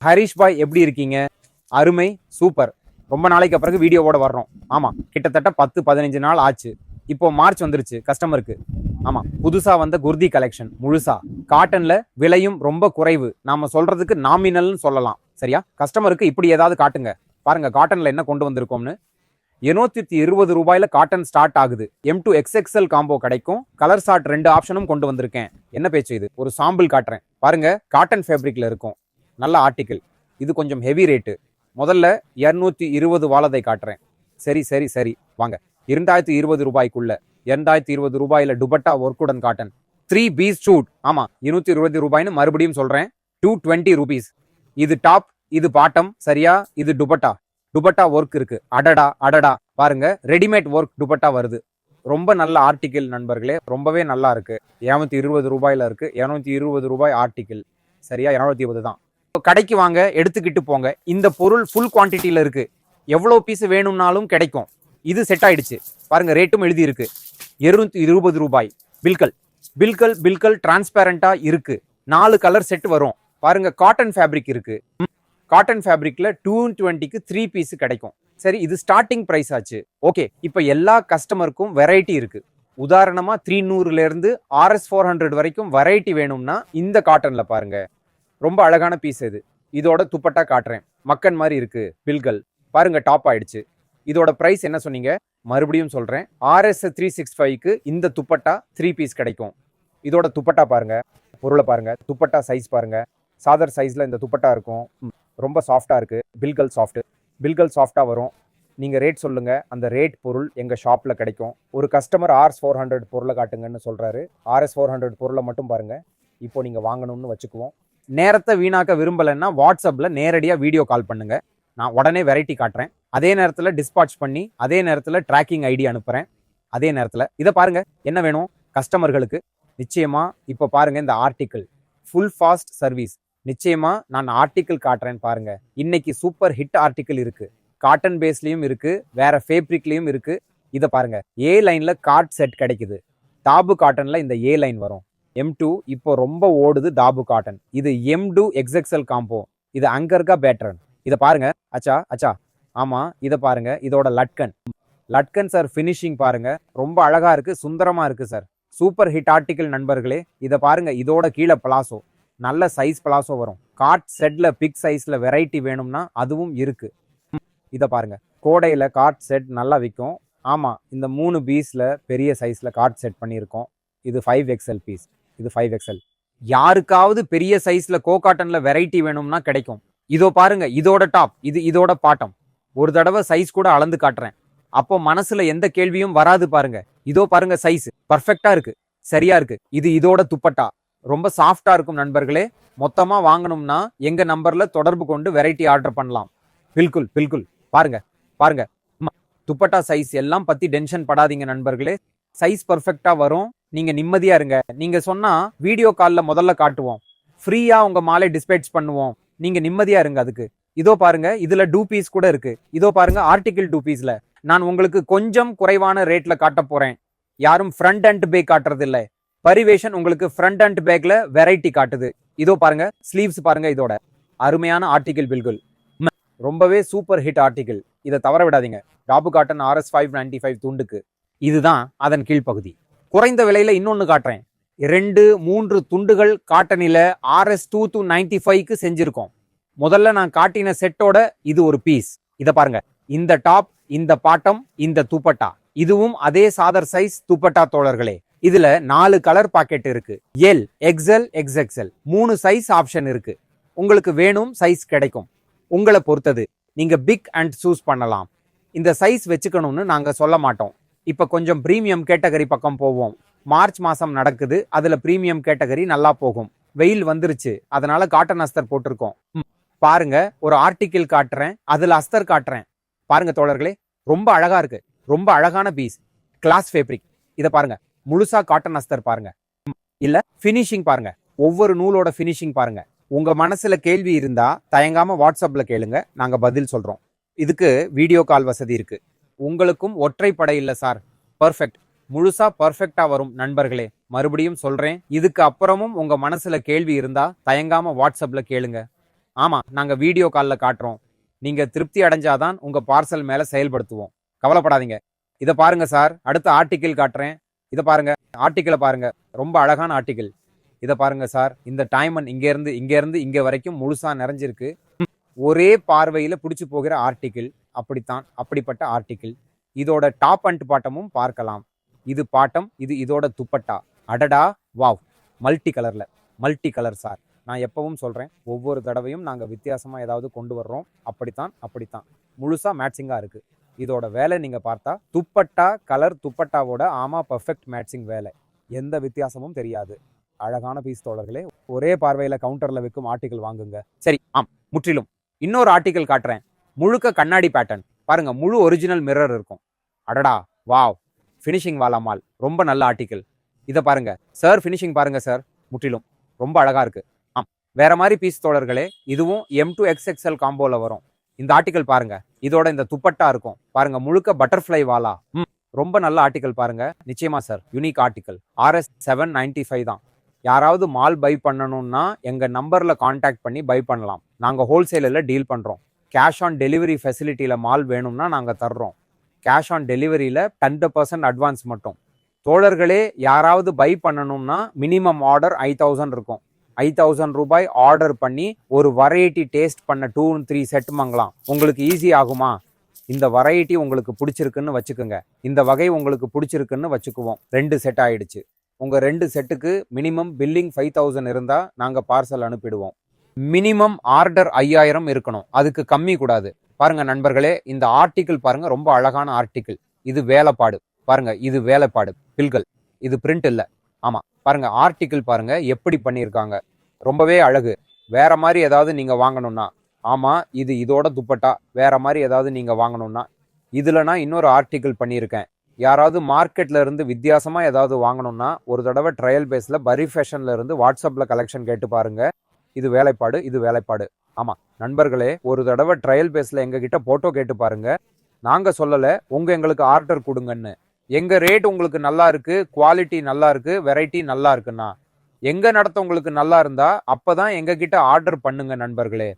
ஹரிஷ் பாய் எப்படி இருக்கீங்க? அருமை, சூப்பர். ரொம்ப நாளைக்கு பிறகு வீடியோவோட வர்றோம். ஆமா, கிட்டத்தட்ட 10-15 நாள் ஆச்சு. இப்போ மார்ச் வந்துருச்சு கஸ்டமருக்கு. ஆமா, புதுசா வந்த குர்தி கலெக்ஷன் முழுசா காட்டன்ல விலையும் ரொம்ப குறைவு. நாம சொல்றதுக்கு நாமினல்னு சொல்லலாம். சரியா? கஸ்டமருக்கு இப்படி ஏதாவது காட்டுங்க. பாருங்க காட்டன்ல என்ன கொண்டு வந்திருக்கோம்னு. 820 ரூபாயில காட்டன் ஸ்டார்ட் ஆகுது. M2 XXL காம்போ கிடைக்கும். கலர் சார்ட் 2 ஆப்ஷனும் கொண்டு வந்திருக்கேன். என்ன பேச்சு இது? ஒரு சாம்பிள் காட்டுறேன் பாருங்க. காட்டன் ஃபேப்ரிக்ல இருக்கும். நல்ல ஆர்டிகிள். இது கொஞ்சம் ஹெவி ரேட்டு. முதல்ல 220 வாலதை காட்டுறேன். சரி சரி சரி வாங்க. 2020 ரூபாய்க்குள்ள 2020 ரூபாயில டுபட்டா ஒர்க்குடன் காட்டன் 3 பீஸ் சூட். ஆமா, 220 ரூபாய்னு மறுபடியும் சொல்றேன். 220 ரூபீஸ். இது டாப், இது பாட்டம். சரியா? இது டுபட்டா. டுபட்டா ஒர்க் இருக்கு. அடடா அடடா பாருங்க, ரெடிமேட் ஒர்க் டுபட்டா வருது. ரொம்ப நல்ல ஆர்டிகிள் நண்பர்களே, ரொம்பவே நல்லா இருக்கு. 220 ரூபாயில இருக்கு. 220 ரூபாய் ஆர்டிகிள். சரியா? 220 தான். கடைக்கு வாங்க, எடுத்துக்கிட்டு போங்க. இந்த பொருள் ஃபுல் குவான்டிட்டியில இருக்கு. எவ்வளவு பீஸ் வேணும்னாலும் கிடைக்கும். இது செட் ஆயிடுச்சு பாருங்க. ரேட்டும் எழுதி இருக்கு. 220 ரூபாய். பில்கல் பில்கல் பில்கல் டிரான்ஸ்பேரண்டா இருக்கு. 4 கலர் செட் வரும் பாருங்க. காட்டன் ஃபேப்ரிக் இருக்கு. காட்டன் ஃபேப்ரிக்ல 220க்கு 3 பீஸ் கிடைக்கும். சரி, இது ஸ்டார்டிங் பிரைஸ் ஆச்சு. ஓகே, இப்போ எல்லா கஸ்டமருக்கும் வெரைட்டி இருக்கு. உதாரணமா 300ல இருந்து RS 400 வரைக்கும் வெரைட்டி வேணும்னா இந்த காட்டன்ல பாருங்க. ரொம்ப அழகான பீஸ் இது. இதோட துப்பட்டா காட்டுறேன். மக்கன் மாதிரி இருக்கு. பில்கல் பாருங்க, டாப் ஆயிடுச்சு. இதோட பிரைஸ் என்ன சொன்னீங்க? மறுபடியும் சொல்றேன். RS 365க்கு இந்த துப்பட்டா 3 பீஸ் கிடைக்கும். இதோட துப்பட்டா பாருங்க, பொருளை பாருங்க, துப்பட்டா சைஸ் பாருங்க. சாதர் சைஸ்ல இந்த துப்பட்டா இருக்கும். ரொம்ப சாஃப்டா இருக்கு. பில்கல் சாஃப்ட். பில்கல் சாஃப்டா வரும். நீங்க ரேட் சொல்லுங்க. அந்த ரேட் பொருள் எங்க ஷாப்ல கிடைக்கும். ஒரு கஸ்டமர் RS 400 பொருளை காட்டுங்கன்னு சொல்றாரு. RS 400 பொருளை மட்டும் பாருங்க. இப்போ நீங்க வாங்கணும்னு வச்சுக்குவோம். நேரத்தை வீணாக்க விரும்பலைன்னா வாட்ஸ்அப்ல நேரடியா வீடியோ கால் பண்ணுங்க. நான் உடனே வெரைட்டி காட்டுறேன். அதே நேரத்தில் டிஸ்பாட்ச் பண்ணி அதே நேரத்தில் ட்ராக்கிங் ஐடி அனுப்புறேன். அதே நேரத்தில் இதை பாருங்க. என்ன வேணும் கஸ்டமர்களுக்கு? நிச்சயமா இப்போ பாருங்க, இந்த ஆர்டிக்கிள் ஃபுல் ஃபாஸ்ட் சர்வீஸ். நிச்சயமா நான் ஆர்டிக்கிள் காட்டுறேன் பாருங்க. இன்னைக்கு சூப்பர் ஹிட் ஆர்டிக்கிள் இருக்கு. காட்டன் பேஸ்லயும் இருக்கு, வேற ஃபேப்ரிக்லயும் இருக்கு. இதை பாருங்க. ஏ லைன்ல கார்ட் செட் கிடைக்குது. தாபு காட்டன்ல இந்த ஏ லைன் வரும். M2 இப்போ ரொம்ப ஓடுது. தாபு காட்டன். இது M2 XXL காம்போ. இது அங்கர்கா பேட்டர்ன். இதை பாருங்க. அச்சா அச்சா ஆமா, இதை பாருங்க. இதோட லட்கன் லட்கன் சார் ஃபினிஷிங் பாருங்க. ரொம்ப அழகா இருக்கு, சுந்தரமா இருக்கு சார். சூப்பர் ஹிட் ஆர்டிகிள் நண்பர்களே. இதை பாருங்க. இதோட கீழே பிளாசோ, நல்ல சைஸ் பிளாசோ வரும். கார்ட் செட்ல பிக் சைஸ்ல வெரைட்டி வேணும்னா அதுவும் இருக்கு. இதை பாருங்க. கோடையில கார்ட் செட் நல்லா விற்கும். ஆமா, இந்த 3 பீஸ்ல பெரிய சைஸ்ல கார்ட் செட் பண்ணியிருக்கோம். இது 5XL பீஸ். இது 5XL. யாருக்காவது பெரிய சைஸ்ல கோ காட்டன்ல வெரைட்டி வேணும்னா கிடைக்கும். இதோ பாருங்க. இதோட டாப், இது இதோட பாட்டம். ஒரு தடவை சைஸ் கூட அளந்து காட்டுறேன். அப்போ மனசுல எந்த கேள்வியும் வராது பாருங்க. இதோ பாருங்க, சைஸ் பர்ஃபெக்டா இருக்கு. சரியா இருக்கு. இது இதோட துப்பட்டா. ரொம்ப சாஃப்டா இருக்கும் நண்பர்களே. மொத்தமா வாங்கணும்னா எங்க நம்பர்ல தொடர்பு கொண்டு வெரைட்டி ஆர்டர் பண்ணலாம். பில்குல் பில்குல் பாருங்க பாருங்க. துப்பட்டா சைஸ் எல்லாம் பத்தி டென்ஷன் படாதீங்க நண்பர்களே. சைஸ் பர்ஃபெக்டா வரும். நீங்க நிம்மதியா இருங்க. நீங்க சொன்னா வீடியோ கால்ல முதல்ல காட்டுவோம். ஃப்ரீயா உங்க மாலை டிஸ்பேட்ச் பண்ணுவோம். நீங்க நிம்மதியா இருங்க. அதுக்கு இதோ பாருங்க. இதுல 2 பீஸ் கூட இருக்கு. இதோ பாருங்க, ஆர்டிகிள் 2 பீஸ்ல நான் உங்களுக்கு கொஞ்சம் குறைவான ரேட்ல காட்ட போறேன். யாரும் ஃப்ரண்ட் அண்ட் பேக் காட்டுறது இல்ல. பரிவேஷன் உங்களுக்கு ஃப்ரண்ட் அண்ட் பேக்ல வெரைட்டி காட்டுது. இதோ பாருங்க, ஸ்லீவ்ஸ் பாருங்க. இதோட அருமையான ஆர்டிகிள் பில்குல். ரொம்பவே சூப்பர் ஹிட் ஆர்டிகிள். இதை தவற விடாதீங்க. டாபு காட்டன் RS 595 துண்டுக்கு இதுதான் அதன் கீழ்ப்பகுதி. குறைந்த விலையில இன்னொன்னு காட்டுறேன். 2-3 துண்டுகள் காட்டனில RS 2295க்கு செஞ்சிருக்கோம். முதல்ல நான் காட்டின செட்டோட இது ஒரு பீஸ். இதை பாருங்க. இந்த டாப், இந்த பாட்டம், இந்த துப்பட்டா. இதுவும் அதே சாதர் சைஸ் துப்பட்டா தோழர்களே. இதுல 4 கலர் பாக்கெட் இருக்கு. L, XL, XXL 3 size option இருக்கு. உங்களுக்கு வேணும் சைஸ் கிடைக்கும். உங்களை பொறுத்தது. நீங்க பிக் அண்ட் சூஸ் பண்ணலாம். இந்த சைஸ் வச்சுக்கணும்னு நாங்க சொல்ல மாட்டோம். இப்ப கொஞ்சம் பிரீமியம் கேட்டகரி பக்கம் போவோம். மார்ச் மாசம் நடக்குது. அதுல பிரீமியம் கேட்டகரி நல்லா போகும். வெயில் வந்துருச்சு, அதனால காட்டன் அஸ்தர் போட்டிருக்கோம். பாருங்க, ஒரு ஆர்டிகிள் காட்டுறேன். அதுல அஸ்தர் காட்டுறேன். பாருங்க தோழர்களே, ரொம்ப அழகா இருக்கு. ரொம்ப அழகான பீஸ். Class fabric. இதை பாருங்க. முழுசா காட்டன் அஸ்தர் பாருங்க. இல்ல ஃபினிஷிங் பாருங்க. ஒவ்வொரு நூலோட ஃபினிஷிங் பாருங்க. உங்க மனசுல கேள்வி இருந்தா தயங்காம வாட்ஸ்அப்ல கேளுங்க. நாங்க பதில் சொல்றோம். இதுக்கு வீடியோ கால் வசதி இருக்கு. உங்களுக்கும் ஒற்றைப்படை இல்ல சார். பர்ஃபெக்ட். முழுசா பர்ஃபெக்டா வரும் நண்பர்களே. மறுபடியும் சொல்றேன். இதுக்கு அப்புறமும் உங்க மனசுல கேள்வி இருந்தா தயங்காம வாட்ஸ்அப்ல கேளுங்க. ஆமா, நாங்க வீடியோ கால்ல காட்டுறோம். நீங்க திருப்தி அடைஞ்சாதான் உங்க பார்சல் மேல செயல்படுத்துவோம். கவலைப்படாதீங்க. இத பாருங்க சார். அடுத்த ஆர்டிகிள் காட்டுறேன். இத பாருங்க. ஆர்டிகிள பாருங்க. ரொம்ப அழகான ஆர்டிகிள். இத பாருங்க சார். இந்த டைமண்ட் இங்க இருந்து இங்க வரைக்கும் முழுசா நிறைஞ்சிருக்கு. ஒரே பார்வையில பிடிச்சு போகிற ஆர்டிகிள். அப்படித்தான், அப்படிப்பட்ட ஆர்டிகிள். இதோட டாப் அண்ட் பாட்டமும் பார்க்கலாம். இது பாட்டம், இது இதோட துப்பட்டா. அடடா, வாவ்! Multi colour sir. நான் எப்பவும் சொல்றேன், ஒவ்வொரு தடவையும் நாங்க வித்தியாசமா ஏதாவது கொண்டு வர்றோம். அப்படித்தான் முழுசா மேட்சிங்கா இருக்கு. இதோட வேலை நீங்க பார்த்தா துப்பட்டா கலர் துப்பட்டாவோட பர்ஃபெக்ட் மேட்சிங் வேலை. எந்த வித்தியாசமும் தெரியாது. அழகான பீஸ் தோழர்களே. ஒரே பார்வையில கவுண்டர்ல விற்கும் ஆர்டிகிள் வாங்குங்க. சரி, முற்றிலும். இன்னொரு ஆர்டிகிள் காட்டுறேன். முழுக்க கண்ணாடி பேட்டர்ன் பாருங்க. முழு ஒரிஜினல் மிரர் இருக்கும். அடடா, வாவ்! ஃபினிஷிங் வாலா மால். ரொம்ப நல்ல ஆர்டிகிள். இதை பாருங்க சார். ஃபினிஷிங் பாருங்க சார். முற்றிலும் ரொம்ப அழகா இருக்கு. வேற மாதிரி பீஸ் தோழர்களே. இதுவும் M2 XXL காம்போல வரும். இந்த ஆர்டிகிள் பாருங்க. இதோட இந்த துப்பட்டா இருக்கும் பாருங்க. முழுக்க பட்டர்ஃப்ளை வாலா. ரொம்ப நல்ல ஆர்டிகிள் பாருங்க. நிச்சயமா சார், யூனிக் ஆர்டிகிள். RS 795 தான். யாராவது மால் பை பண்ணணும்னா எங்க நம்பர்ல கான்டாக்ட் பண்ணி பை பண்ணலாம். நாங்க ஹோல்சேலில் டீல் பண்றோம். கேஷ் ஆன் டெலிவரி ஃபெசிலிட்டியில மால் வேணும்னா நாங்க தர்றோம். கேஷ் ஆன் டெலிவரியில 10% அட்வான்ஸ் மட்டும். தோழர்களே, யாராவது பை பண்ணணும்னா மினிமம் ஆர்டர் 5000 இருக்கும். 5000 ரூபாய் ஆர்டர் பண்ணி ஒரு வெரைட்டி டேஸ்ட் பண்ண 2-3 செட் வாங்கலாம். உங்களுக்கு ஈஸி ஆகுமா? இந்த வெரைட்டி உங்களுக்கு பிடிச்சிருக்குன்னு வச்சுக்கோங்க. இந்த வகை உங்களுக்கு பிடிச்சிருக்குன்னு வச்சுக்குவோம். 2 செட் ஆயிடுச்சு. உங்க 2 செட்டுக்கு மினிமம் பில்லிங் 5000 இருந்தா நாங்க பார்சல் அனுப்பிடுவோம். மினிமம் ஆர்டர் 5000 இருக்கணும். அதுக்கு கம்மி கூடாது. பாருங்க நண்பர்களே, இந்த ஆர்டிகிள் பாருங்க. ரொம்ப அழகான ஆர்டிகிள். இது வேலைப்பாடு பாருங்க. இது வேலைப்பாடு பில்கள். இது பிரிண்ட் இல்ல. ஆமா பாருங்க, ஆர்டிகிள் பாருங்க எப்படி பண்ணியிருக்காங்க. ரொம்பவே அழகு. வேற மாதிரி ஏதாவது நீங்க வாங்கணும்னா, இது இதோட துப்பட்டா. வேற மாதிரி ஏதாவது நீங்க வாங்கணும்னா, இதுல நான் இன்னொரு ஆர்டிகிள் பண்ணியிருக்கேன். யாராவது மார்க்கெட்ல இருந்து வித்தியாசமா ஏதாவது வாங்கணும்னா ஒரு தடவை ட்ரையல் பேஸ்ல பரி ஃபேஷன்ல இருந்து வாட்ஸ்அப்ல கலெக்ஷன் கேட்டு பாருங்க. இது வேலைப்பாடு. ஆமா நண்பர்களே, ஒரு தடவை ட்ரையல் பேஸ்ல எங்க கிட்ட போட்டோ கேட்டு பாருங்க. நாங்க சொல்லல, எங்களுக்கு ஆர்டர் கொடுங்கன்னு. எங்க ரேட் உங்களுக்கு நல்லா இருக்கு, குவாலிட்டி நல்லா இருக்கு, வெரைட்டி நல்லா இருக்குன்னா, எங்க நடத்த உங்களுக்கு நல்லா இருந்தா அப்பதான் எங்க கிட்ட ஆர்டர் பண்ணுங்க நண்பர்களே.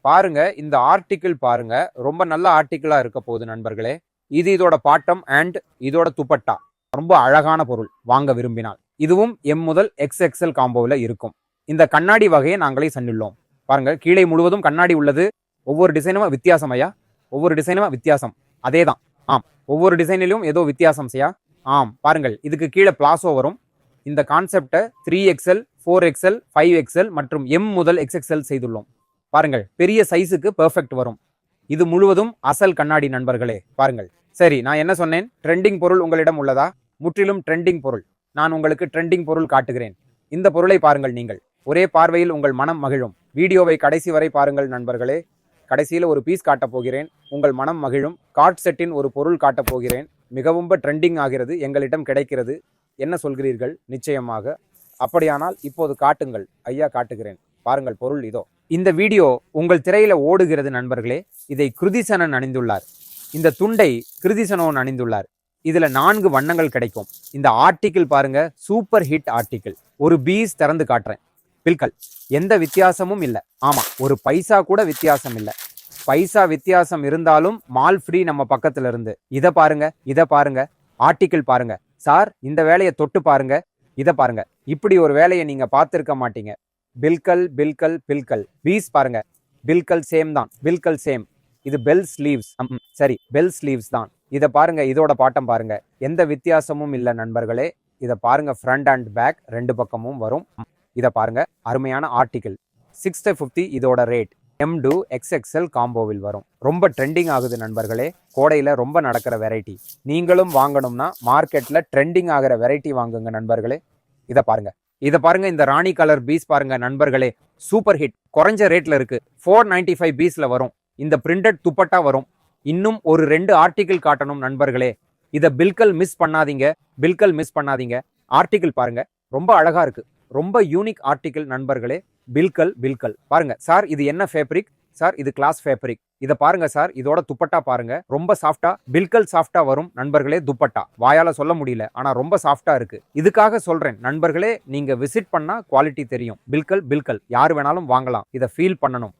பாருங்க, இந்த ஆர்டிகிள் பாருங்க. ரொம்ப நல்ல ஆர்டிகிளா இருக்க போகுது நண்பர்களே. இது இதோட பாட்டம் அண்ட் இதோட துப்பட்டா. ரொம்ப அழகான பொருள். வாங்க விரும்பினால் இதுவும் M முதல் XXL காம்போவில் இருக்கும். இந்த கண்ணாடி வகையை நாங்களே சன்னிள்ளோம். பாருங்க, கீழே முழுவதும் கண்ணாடி உள்ளது. ஒவ்வொரு டிசைனும் வித்தியாசம் ஐயா. ஒவ்வொரு டிசைனும் வித்தியாசம். அதேதான். ஒவ்வொரு டிசைனிலும் ஏதோ வித்தியாசம் செய்யா. பாருங்கள், இதுக்கு கீழே பிளாசோ வரும். இந்த கான்செப்டை 3XL 4XL 5XL மற்றும் M முதல் XXL செய்துள்ளோம். பாருங்கள், பெரிய சைஸுக்கு பெர்ஃபெக்ட் வரும். இது முழுவதும் அசல் கண்ணாடி நண்பர்களே. பாருங்கள். சரி, நான் என்ன சொன்னேன்? ட்ரெண்டிங் பொருள் உங்களிடம் உள்ளதா? முற்றிலும் ட்ரெண்டிங் பொருள். நான் உங்களுக்கு ட்ரெண்டிங் பொருள் காட்டுகிறேன். இந்த பொருளை பாருங்கள். நீங்கள் ஒரே பார்வையில் உங்கள் மனம் மகிழும். வீடியோவை கடைசி வரை பாருங்கள் நண்பர்களே. கடைசியில் ஒரு பீஸ் காட்டப் போகிறேன். உங்கள் மனம் மகிழும். கார்ட் செட்டின் ஒரு பொருள் காட்டப் போகிறேன். மிகவும் ட்ரெண்டிங் ஆகிறது. எங்களிடம் கிடைக்கிறது. என்ன சொல்கிறீர்கள்? நிச்சயமாக. அப்படியானால் இப்போது காட்டுங்கள். ஐயா, காட்டுகிறேன். பாருங்கள், பொருள் இதோ. இந்த வீடியோ உங்கள் திரையில ஓடுகிறது நண்பர்களே. இதை கிருதிசனன் அணிந்துள்ளார். இந்த துண்டை கிருதிசனோன் அணிந்துள்ளார். இதுல 4 வண்ணங்கள் கிடைக்கும். இந்த ஆர்டிகிள் பாருங்க, சூப்பர் ஹிட் ஆர்டிகிள். ஒரு பீஸ் திறந்து காட்டுறேன். பில்கள் எந்த வித்தியாசமும் இல்லை. ஒரு பைசா கூட வித்தியாசம் இல்லை. பைசா வித்தியாசம் இருந்தாலும் மால் ஃப்ரீ நம்ம பக்கத்துல இருந்து. இதை பாருங்க. ஆர்டிகிள் பாருங்க சார். இந்த வேலையை தொட்டு பாருங்க. இதை பாருங்க. இப்படி ஒரு வேலையை நீங்க பார்த்திருக்க மாட்டீங்க. பில்கள் பீஸ் பாருங்க. பில்கள் சேம் தான். பில்கள் சேம். இது பெல் ஸ்லீவ்ஸ். சரி, பெல் ஸ்லீவ்ஸ் தான். இதை பாருங்க. இதோட பாட்டம் பாருங்க. எந்த வித்தியாசமும் இல்லை நண்பர்களே. இதை பாருங்க. ஃப்ரண்ட் அண்ட் பேக் 2 பக்கமும் வரும். இதை பாருங்க. அருமையான ஆர்டிகிள். 650 இதோட ரேட். M2 XXL காம்போவில் வரும். ரொம்ப ட்ரெண்டிங் ஆகுது நண்பர்களே. கோடையில ரொம்ப நடக்கிற வெரைட்டி. நீங்களும் வாங்கணும்னா மார்க்கெட்ல ட்ரெண்டிங் ஆகிற வெரைட்டி வாங்குங்க நண்பர்களே. இதை பாருங்க. இந்த ராணி கலர் பீஸ் பாருங்க நண்பர்களே. Super hit. குறைஞ்ச ரேட்ல இருக்கு. 495 பீஸ்ல வரும். இந்த பிரிண்டட் துப்பட்டா வரும். இன்னும் ஒரு 2 ஆர்டிகிள் காட்டணும் நண்பர்களே. இதை பில்கள் மிஸ் பண்ணாதீங்க. ஆர்டிகிள் பாருங்க. ரொம்ப அழகா இருக்கு. ரொம்ப யூனிக் ஆர்டிகிள் நண்பர்களே. பில்கள் பாருங்க சார். இது என்ன ஃபேப்ரிக் சார்? இது கிளாஸ் ஃபேப்ரிக். இதை பாருங்க சார். இதோட துப்பட்டா பாருங்க. ரொம்ப சாஃப்டா, பில்கள் சாஃப்டா வரும் நண்பர்களே. துப்பட்டா வாயால சொல்ல முடியல, ஆனா ரொம்ப சாஃப்டா இருக்கு. இதுக்காக சொல்றேன் நண்பர்களே, நீங்க விசிட் பண்ணா குவாலிட்டி தெரியும். பில்கள் யார் வேணாலும் வாங்கலாம். இதை ஃபீல் பண்ணணும்.